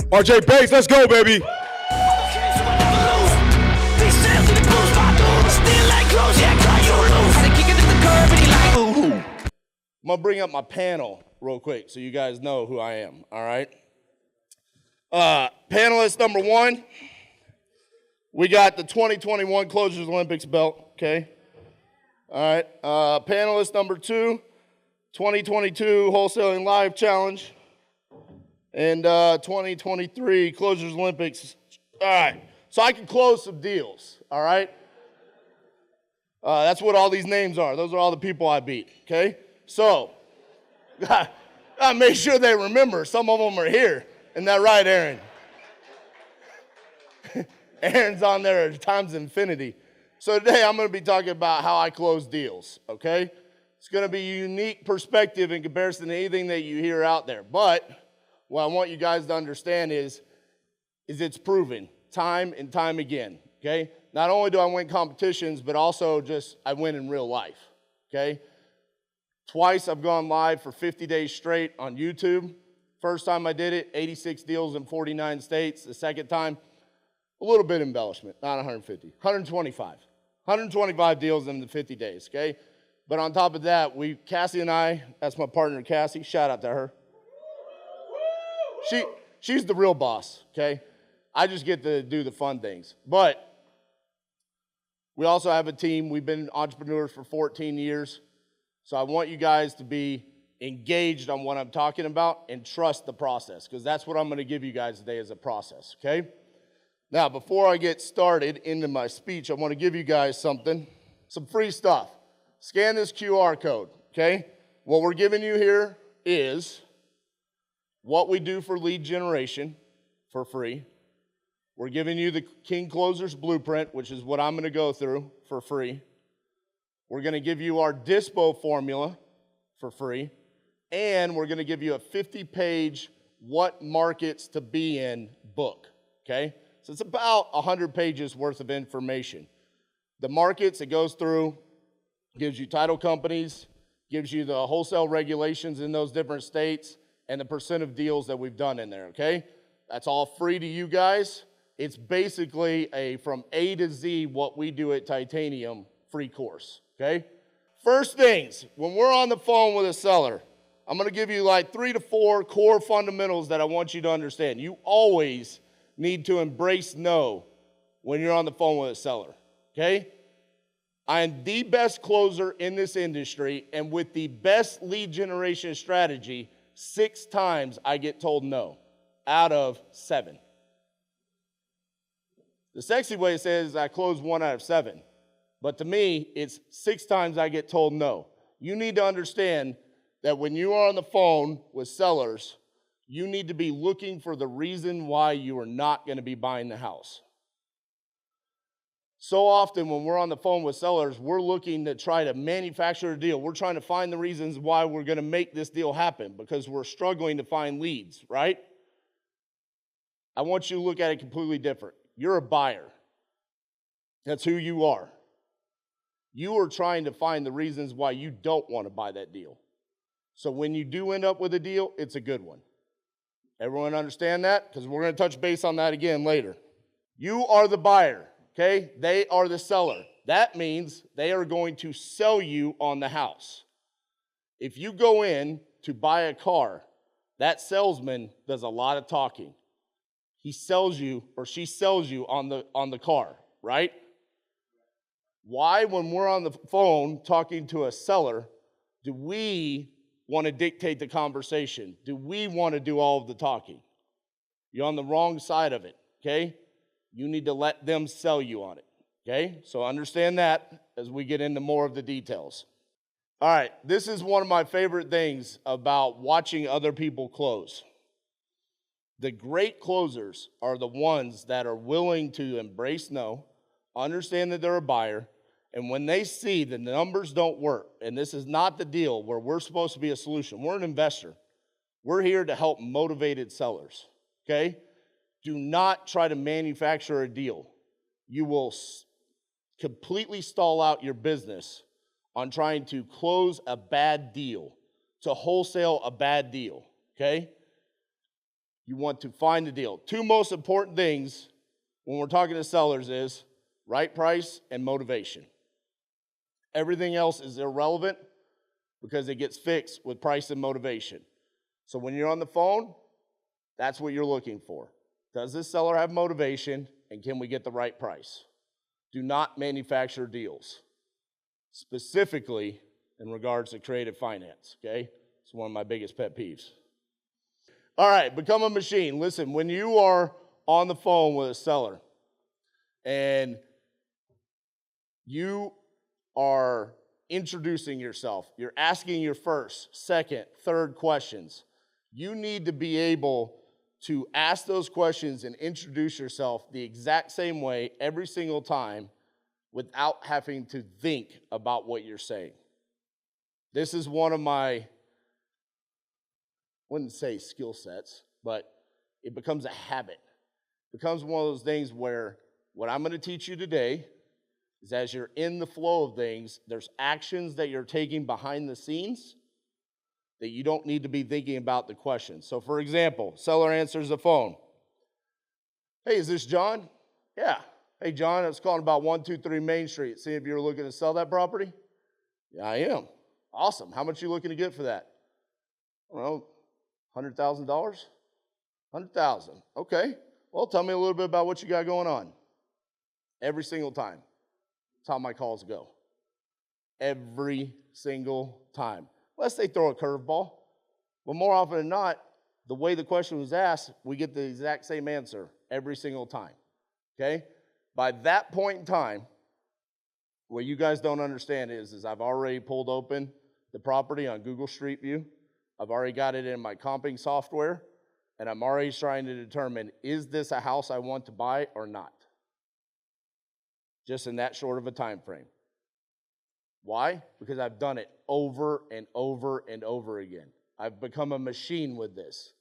RJ Bass, let's go, baby. I'm going to bring up my panel real quick so you guys know who I am, all right? Panelist number one, we got the 2021 Closers Olympics belt, okay? All right. Panelist number two, 2022 Wholesaling Live Challenge, and 2023 Closers Olympics. All right. So I can close some deals, all right? That's what all these names are. Those are all the people I beat, okay? So, I make sure they remember. Some of them are here. Isn't that right, Aaron? Aaron's on there at times infinity. So today I'm going to be talking about how I close deals, okay? It's going to be a unique perspective in comparison to anything that you hear out there. But what I want you guys to understand is it's proven time and time again, okay? Not only do I win competitions, but also just I win in real life, okay? Twice I've gone live for 50 days straight on YouTube. First time I did it, 86 deals in 49 states. The second time, a little bit embellishment, not 150, 125. 125 deals in the 50 days, okay? But on top of that, Cassie and I, that's my partner Cassie, shout out to her. She's the real boss, okay? I just get to do the fun things. But we also have a team. We've been entrepreneurs for 14 years. So I want you guys to be engaged on what I'm talking about and trust the process, because that's what I'm going to give you guys today as a process, okay? Now, before I get started into my speech, I want to give you guys some free stuff. Scan this QR code, okay? What we're giving you here is what we do for lead generation for free. We're giving you the King Closers Blueprint, which is what I'm going to go through for free. We're going to give you our DISPO formula for free. And we're going to give you a 50-page what markets to be in book, okay? So it's about 100 pages worth of information. The markets it goes through gives you title companies, gives you the wholesale regulations in those different states, and the percent of deals that we've done in there, okay? That's all free to you guys. It's basically a from A to Z what we do at Titanium free course, okay? First things, when we're on the phone with a seller, I'm going to give you like 3 to 4 core fundamentals that I want you to understand. You always need to embrace no when you're on the phone with a seller, okay? I am the best closer in this industry, and with the best lead generation strategy, 6 times I get told no out of 7. The sexy way to say it is I close 1 out of 7. But to me, it's 6 times I get told no. You need to understand that when you are on the phone with sellers, you need to be looking for the reason why you are not going to be buying the house. So often when we're on the phone with sellers, we're looking to try to manufacture a deal. We're trying to find the reasons why we're going to make this deal happen because we're struggling to find leads, right? I want you to look at it completely different. You're a buyer. That's who you are. You are trying to find the reasons why you don't want to buy that deal. So when you do end up with a deal, it's a good one. Everyone understand that? Because we're going to touch base on that again later. You are the buyer, okay? They are the seller. That means they are going to sell you on the house. If you go in to buy a car, that salesman does a lot of talking. He sells you or she sells you on the car, right? Why, when we're on the phone talking to a seller, do we want to dictate the conversation? Do we want to do all of the talking? You're on the wrong side of it, okay? You need to let them sell you on it, okay? So understand that as we get into more of the details. All right, this is one of my favorite things about watching other people close. The great closers are the ones that are willing to embrace no, understand that they're a buyer, and when they see the numbers don't work, and this is not the deal where we're supposed to be a solution, we're an investor. We're here to help motivated sellers, okay? Do not try to manufacture a deal. You will completely stall out your business on trying to close a bad deal, to wholesale a bad deal, okay? You want to find the deal. Two most important things when we're talking to sellers is right price and motivation. Everything else is irrelevant because it gets fixed with price and motivation. So when you're on the phone, that's what you're looking for. Does this seller have motivation, and can we get the right price? Do not manufacture deals, specifically in regards to creative finance, okay? It's one of my biggest pet peeves. All right, become a machine. Listen, when you are on the phone with a seller and you are introducing yourself, you're asking your first, second, third questions, you need to be able to ask those questions and introduce yourself the exact same way every single time without having to think about what you're saying. This is one of my, I wouldn't say skill sets, but it becomes a habit. It becomes one of those things where what I'm going to teach you today is as you're in the flow of things, there's actions that you're taking behind the scenes that you don't need to be thinking about the questions. So for example, seller answers the phone. Hey, is this John? Yeah. Hey, John, I was calling about 123 Main Street. See if you're looking to sell that property? Yeah, I am. Awesome. How much are you looking to get for that? Well, $100,000? $100,000. Okay. Well, tell me a little bit about what you got going on. Every single time. That's how my calls go. Every single time. Unless they throw a curveball. But more often than not, the way the question was asked, we get the exact same answer every single time. Okay? By that point in time, what you guys don't understand is I've already pulled open the property on Google Street View. I've already got it in my comping software, and I'm already trying to determine, is this a house I want to buy or not? Just in that short of a time frame. Why? Because I've done it over and over and over again. I've become a machine with this.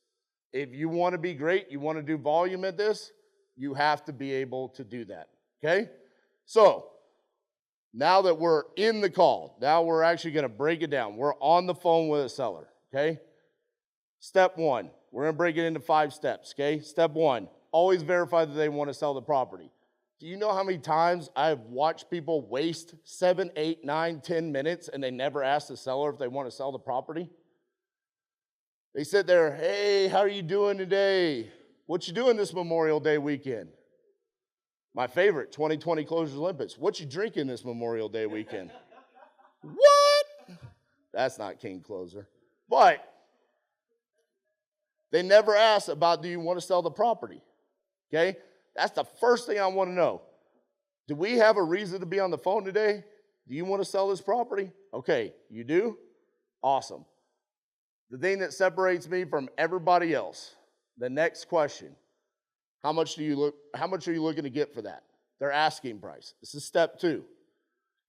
If you want to be great, you want to do volume at this, you have to be able to do that, okay? So, now that we're in the call, now we're actually going to break it down. We're on the phone with a seller, okay? Step one, we're going to break it into 5 steps, okay? Step one, always verify that they want to sell the property. Do you know how many times I've watched people waste 7, 8, 9, 10 minutes and they never ask the seller if they want to sell the property? They sit there, hey, how are you doing today? What you doing this Memorial Day weekend? My favorite, 2020 Closures Olympics. What you drinking this Memorial Day weekend? What? That's not King Closer. But they never ask about, do you want to sell the property? Okay? That's the first thing I want to know. Do we have a reason to be on the phone today? Do you want to sell this property? Okay, you do? Awesome. The thing that separates me from everybody else, the next question, how much are you looking to get for that? Their asking price. This is step 2.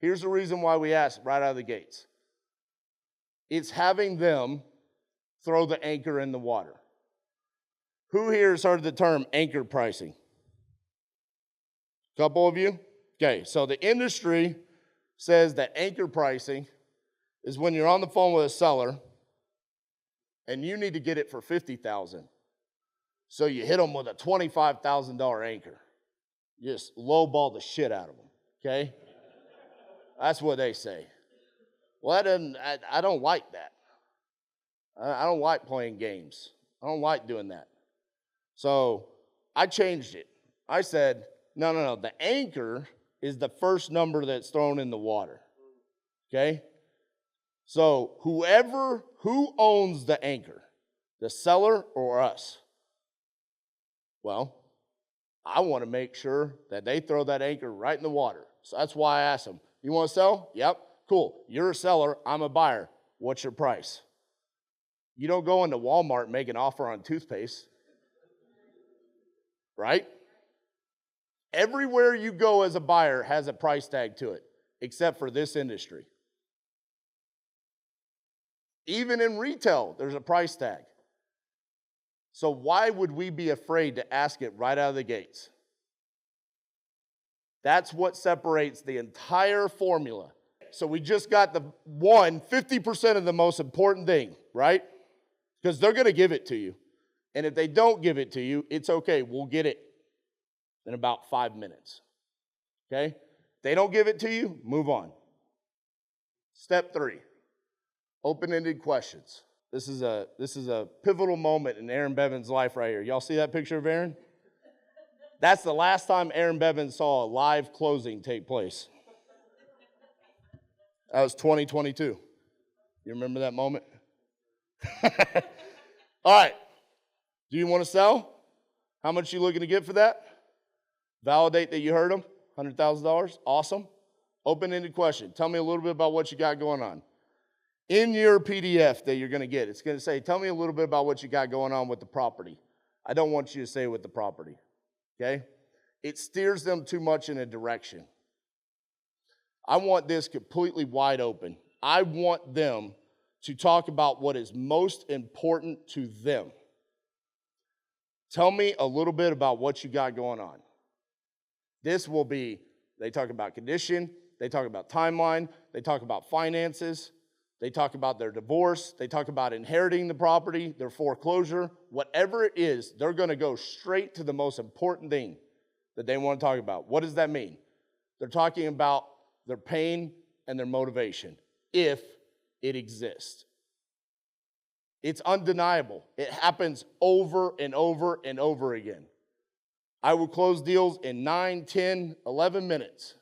Here's the reason why we ask right out of the gates. It's having them throw the anchor in the water. Who here has heard the term anchor pricing? Couple of you? Okay, so the industry says that anchor pricing is when you're on the phone with a seller and you need to get it for $50,000. So you hit them with a $25,000 anchor. You just lowball the shit out of them, okay? That's what they say. Well, I don't like that. I don't like playing games. I don't like doing that. So I changed it. I said, no. The anchor is the first number that's thrown in the water, okay? So who owns the anchor, the seller or us? Well, I want to make sure that they throw that anchor right in the water. So that's why I asked them, you want to sell? Yep, cool. You're a seller, I'm a buyer. What's your price? You don't go into Walmart and make an offer on toothpaste, right? Everywhere you go as a buyer has a price tag to it, except for this industry. Even in retail, there's a price tag. So why would we be afraid to ask it right out of the gates? That's what separates the entire formula. So we just got 50% of the most important thing, right? Because they're going to give it to you. And if they don't give it to you, it's okay. We'll get it in about 5 minutes. Okay? If they don't give it to you, move on. Step 3, open-ended questions. This is a pivotal moment in Aaron Bevan's life right here. Y'all see that picture of Aaron? That's the last time Aaron Bevan saw a live closing take place. That was 2022. You remember that moment? All right. Do you want to sell? How much are you looking to get for that? Validate that you heard them. $100,000. Awesome. Open-ended question. Tell me a little bit about what you got going on. In your PDF that you're going to get, it's going to say, tell me a little bit about what you got going on with the property. I don't want you to say with the property. Okay? It steers them too much in a direction. I want this completely wide open. I want them to talk about what is most important to them. Tell me a little bit about what you got going on. This will be, they talk about condition, they talk about timeline, they talk about finances, they talk about their divorce, they talk about inheriting the property, their foreclosure, whatever it is, they're going to go straight to the most important thing that they want to talk about. What does that mean? They're talking about their pain and their motivation, if it exists. It's undeniable. It happens over and over and over again. I will close deals in 9, 10, 11 minutes,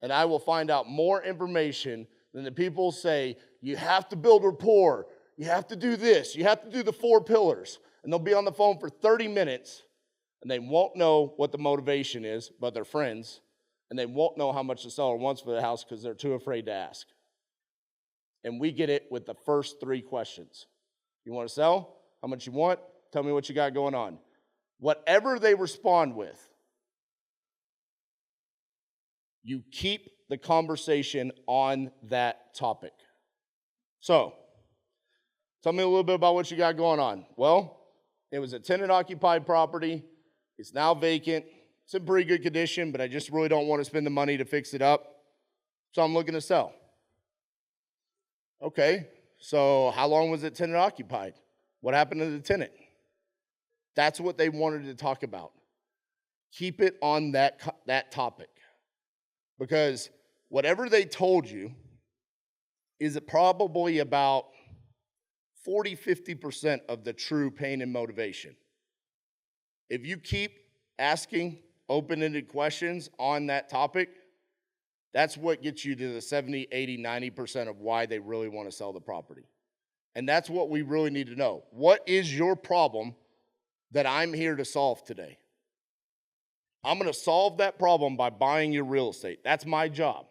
and I will find out more information than the people say, you have to build rapport, you have to do this, you have to do the 4 pillars, and they'll be on the phone for 30 minutes, and they won't know what the motivation is, but they're friends, and they won't know how much the seller wants for the house because they're too afraid to ask. And we get it with the first 3 questions. You want to sell? How much you want? Tell me what you got going on. Whatever they respond with, you keep the conversation on that topic. So, tell me a little bit about what you got going on. Well, it was a tenant-occupied property. It's now vacant. It's in pretty good condition, but I just really don't want to spend the money to fix it up. So I'm looking to sell. Okay, so how long was it tenant-occupied? What happened to the tenant? That's what they wanted to talk about. Keep it on that topic. Because whatever they told you is probably about 40-50% of the true pain and motivation. If you keep asking open-ended questions on that topic, that's what gets you to the 70, 80, 90% of why they really want to sell the property. And that's what we really need to know. What is your problem that I'm here to solve today? I'm going to solve that problem by buying your real estate. That's my job.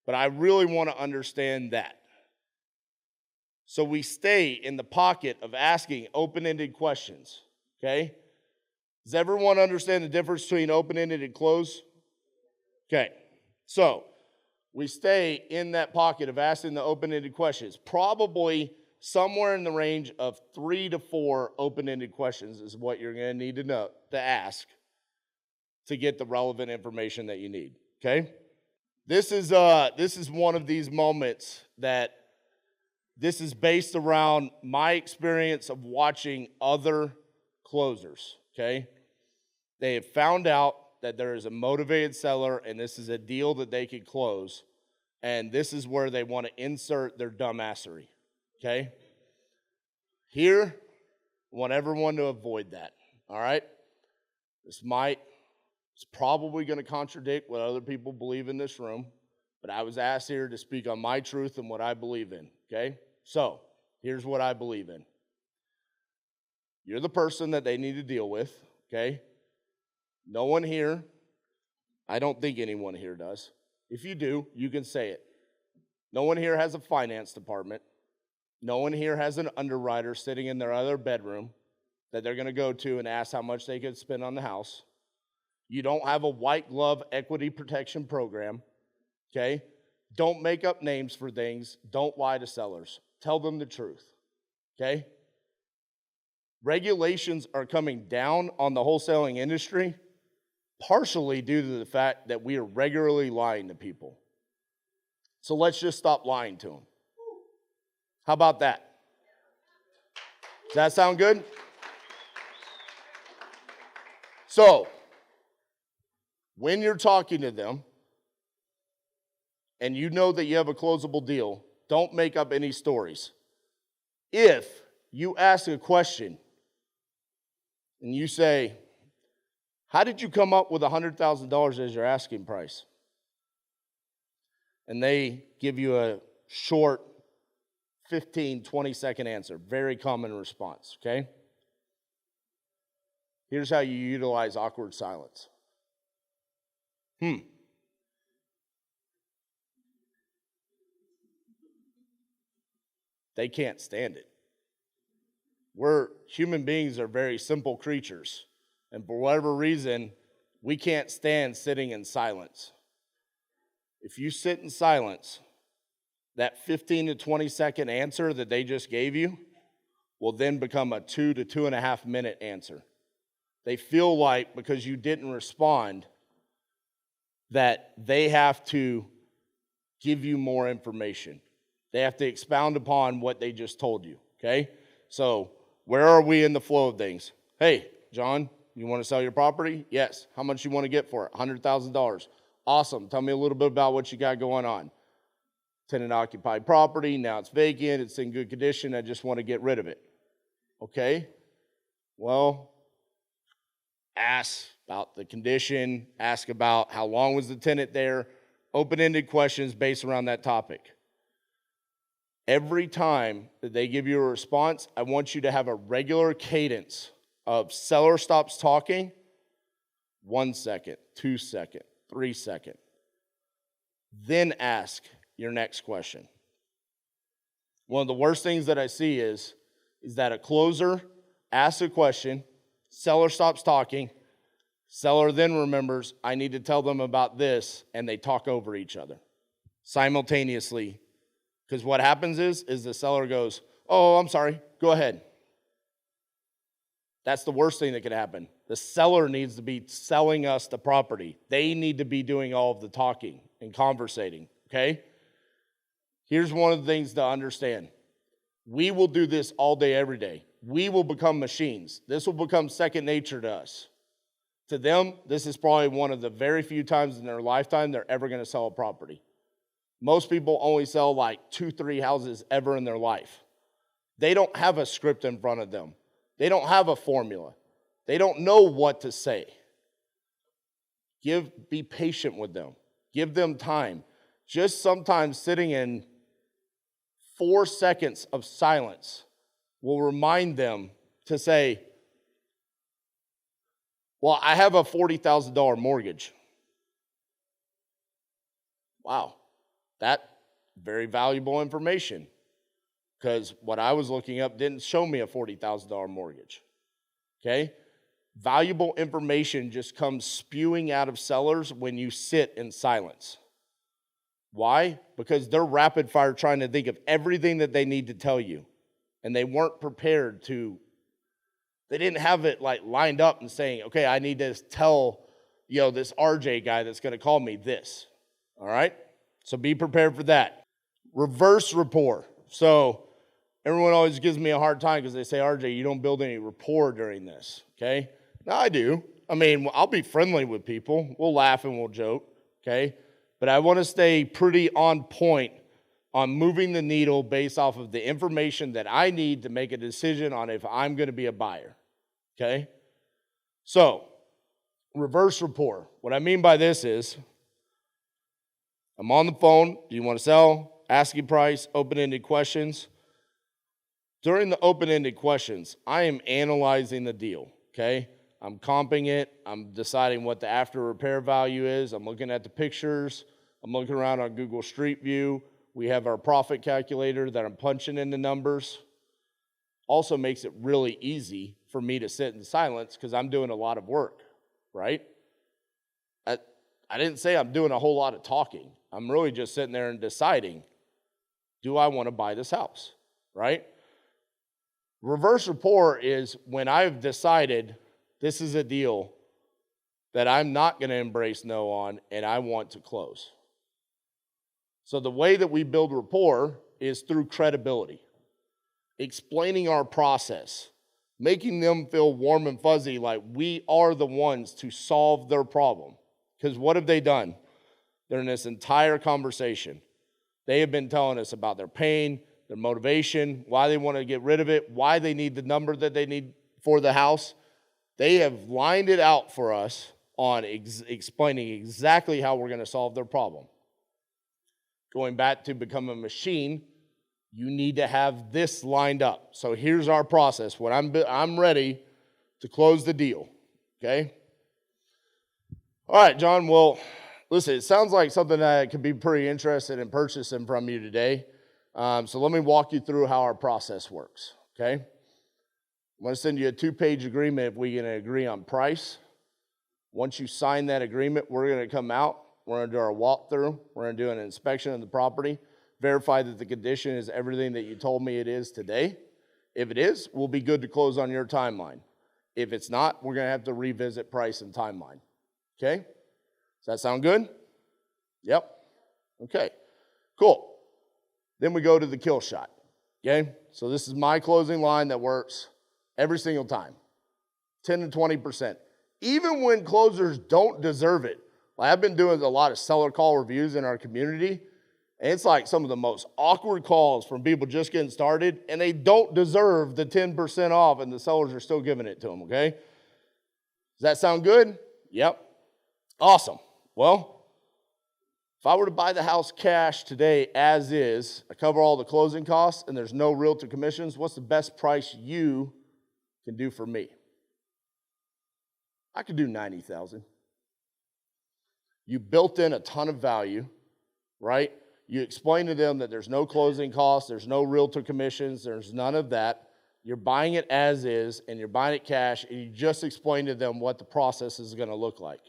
But I really want to understand that. So we stay in the pocket of asking open-ended questions, okay? Does everyone understand the difference between open-ended and closed? Okay, so we stay in that pocket of asking the open-ended questions. Probably somewhere in the range of 3 to 4 open-ended questions is what you're going to need to know, to ask, to get the relevant information that you need, okay? This is one of these moments that this is based around my experience of watching other closers, okay? They have found out that there is a motivated seller and this is a deal that they could close, and this is where they want to insert their dumbassery, okay? Here, I want everyone to avoid that, all right? It's probably going to contradict what other people believe in this room, but I was asked here to speak on my truth and what I believe in, okay? So, here's what I believe in. You're the person that they need to deal with, okay? No one here, I don't think anyone here does. If you do, you can say it. No one here has a finance department. No one here has an underwriter sitting in their other bedroom that they're going to go to and ask how much they could spend on the house. You don't have a white glove equity protection program, okay? Don't make up names for things. Don't lie to sellers. Tell them the truth, okay? Regulations are coming down on the wholesaling industry, partially due to the fact that we are regularly lying to people. So let's just stop lying to them. How about that? Does that sound good? So, when you're talking to them and you know that you have a closable deal, don't make up any stories. If you ask a question and you say, how did you come up with $100,000 as your asking price? And they give you a short 15, 20-second answer. Very common response, okay? Here's how you utilize awkward silence. They can't stand it. Human beings are very simple creatures. And for whatever reason, we can't stand sitting in silence. If you sit in silence, that 15 to 20-second answer that they just gave you will then become a 2 to 2.5 minute answer. They feel like because you didn't respond that they have to give you more information. They have to expound upon what they just told you, okay? So where are we in the flow of things? Hey, John, you want to sell your property? Yes. How much you want to get for it? $100,000. Awesome. Tell me a little bit about what you got going on. Tenant-occupied property. Now it's vacant. It's in good condition. I just want to get rid of it. Okay. Well, ask about the condition. Ask about how long was the tenant there. Open-ended questions based around that topic. Every time that they give you a response, I want you to have a regular cadence of seller stops talking, 1 second, 2 second, 3 second. Then ask your next question. One of the worst things that I see is that a closer asks a question, seller stops talking, seller then remembers, I need to tell them about this, and they talk over each other simultaneously. Because what happens is the seller goes, oh, I'm sorry, go ahead. That's the worst thing that could happen. The seller needs to be selling us the property. They need to be doing all of the talking and conversating, okay? Here's one of the things to understand. We will do this all day, every day. We will become machines. This will become second nature to us. To them, this is probably one of the very few times in their lifetime they're ever going to sell a property. Most people only sell like 2-3 houses ever in their life. They don't have a script in front of them. They don't have a formula. They don't know what to say. Be patient with them. Give them time. Just sometimes sitting in 4 seconds of silence will remind them to say, well, I have a $40,000 mortgage. Wow. That very valuable information, because what I was looking up didn't show me a $40,000 mortgage, okay? Valuable information just comes spewing out of sellers when you sit in silence. Why? Because they're rapid fire trying to think of everything that they need to tell you, and they weren't prepared to, they didn't have it like lined up and saying, okay, I need to tell, this RJ guy that's going to call me this, all right? So be prepared for that. Reverse rapport. So everyone always gives me a hard time because they say, RJ, you don't build any rapport during this, okay? No, I do. I mean, I'll be friendly with people. We'll laugh and we'll joke, okay? But I want to stay pretty on point on moving the needle based off of the information that I need to make a decision on if I'm going to be a buyer, okay? So, reverse rapport. What I mean by this is, I'm on the phone. Do you want to sell? Asking price, open-ended questions. During the open-ended questions, I am analyzing the deal, okay? I'm comping it. I'm deciding what the after repair value is. I'm looking at the pictures. I'm looking around on Google Street View. We have our profit calculator that I'm punching in the numbers. Also makes it really easy for me to sit in silence because I'm doing a lot of work, right? I didn't say I'm doing a whole lot of talking. I'm really just sitting there and deciding, do I want to buy this house, right? Reverse rapport is when I've decided this is a deal that I'm not going to embrace no on and I want to close. So the way that we build rapport is through credibility, explaining our process, making them feel warm and fuzzy like we are the ones to solve their problem. Because what have they done during this entire conversation? They have been telling us about their pain, their motivation, why they want to get rid of it, why they need the number that they need for the house. They have lined it out for us on explaining exactly how we're going to solve their problem. Going back to become a machine, you need to have this lined up. So here's our process. When I'm ready to close the deal, okay? All right, John, well, listen, it sounds like something that I could be pretty interested in purchasing from you today. So let me walk you through how our process works, okay? I'm going to send you a 2-page agreement if we can agree on price. Once you sign that agreement, we're going to come out. We're going to do our walkthrough. We're going to do an inspection of the property, verify that the condition is everything that you told me it is today. If it is, we'll be good to close on your timeline. If it's not, we're going to have to revisit price and timeline. Okay? Does that sound good? Yep. Okay. Cool. Then we go to the kill shot. Okay? So this is my closing line that works every single time. 10 to 20%. Even when closers don't deserve it. Like I've been doing a lot of seller call reviews in our community, and it's like some of the most awkward calls from people just getting started, and they don't deserve the 10% off, and the sellers are still giving it to them, okay? Does that sound good? Yep. Awesome. Well, if I were to buy the house cash today as is, I cover all the closing costs, and there's no realtor commissions, what's the best price you can do for me? I could do $90,000. You built in a ton of value, right? You explain to them that there's no closing costs, there's no realtor commissions, there's none of that. You're buying it as is, and you're buying it cash, and you just explain to them what the process is going to look like.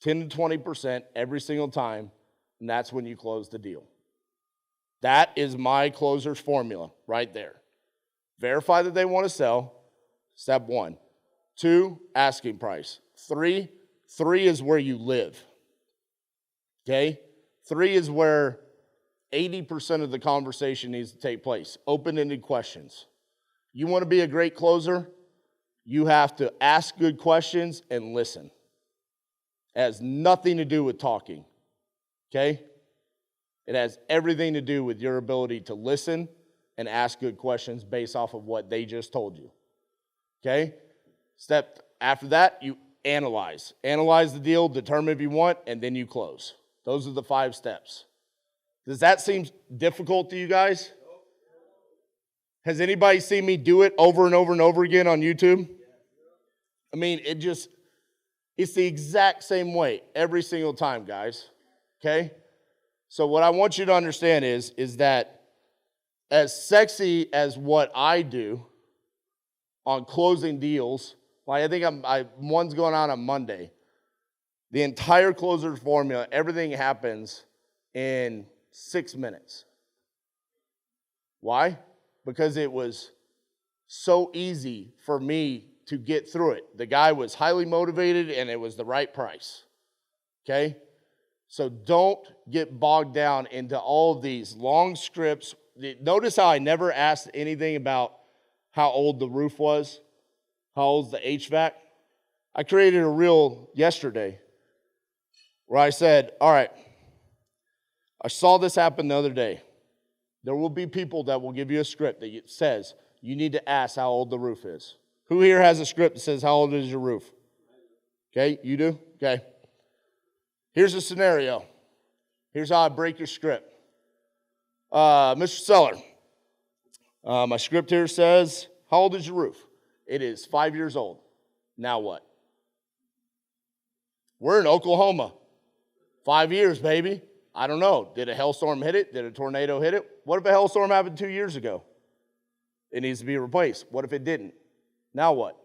10 to 20% every single time, and that's when you close the deal. That is my closer's formula right there. Verify that they want to sell, step 1. 2, asking price. 3 is where you live, okay? 3 is where 80% of the conversation needs to take place, open-ended questions. You want to be a great closer, you have to ask good questions and listen. It has nothing to do with talking, okay? It has everything to do with your ability to listen and ask good questions based off of what they just told you, okay? Step after that, you analyze. Analyze the deal, determine if you want, and then you close. Those are the 5 steps. Does that seem difficult to you guys? Has anybody seen me do it over and over and over again on YouTube? I mean, it's the exact same way every single time, guys. Okay? So what I want you to understand is that as sexy as what I do on closing deals, like I think one's going on Monday. The entire closer's formula, everything happens in 6 minutes. Why? Because it was so easy for me to get through it. The guy was highly motivated and it was the right price. Okay? So don't get bogged down into all of these long scripts. Notice how I never asked anything about how old the roof was, how old's the HVAC. I created a reel yesterday where I said, all right, I saw this happen the other day. There will be people that will give you a script that says you need to ask how old the roof is. Who here has a script that says how old is your roof? Okay, you do? Okay. Here's a scenario. Here's how I break your script. Mr. Seller, my script here says, how old is your roof? It is 5 years old. Now what? We're in Oklahoma. 5 years, baby. I don't know. Did a hailstorm hit it? Did a tornado hit it? What if a hailstorm happened 2 years ago? It needs to be replaced. What if it didn't? Now what?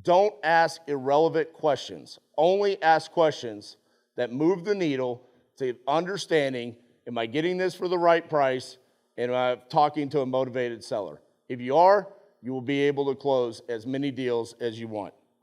Don't ask irrelevant questions. Only ask questions that move the needle to understanding, am I getting this for the right price? And am I talking to a motivated seller? If you are, you will be able to close as many deals as you want.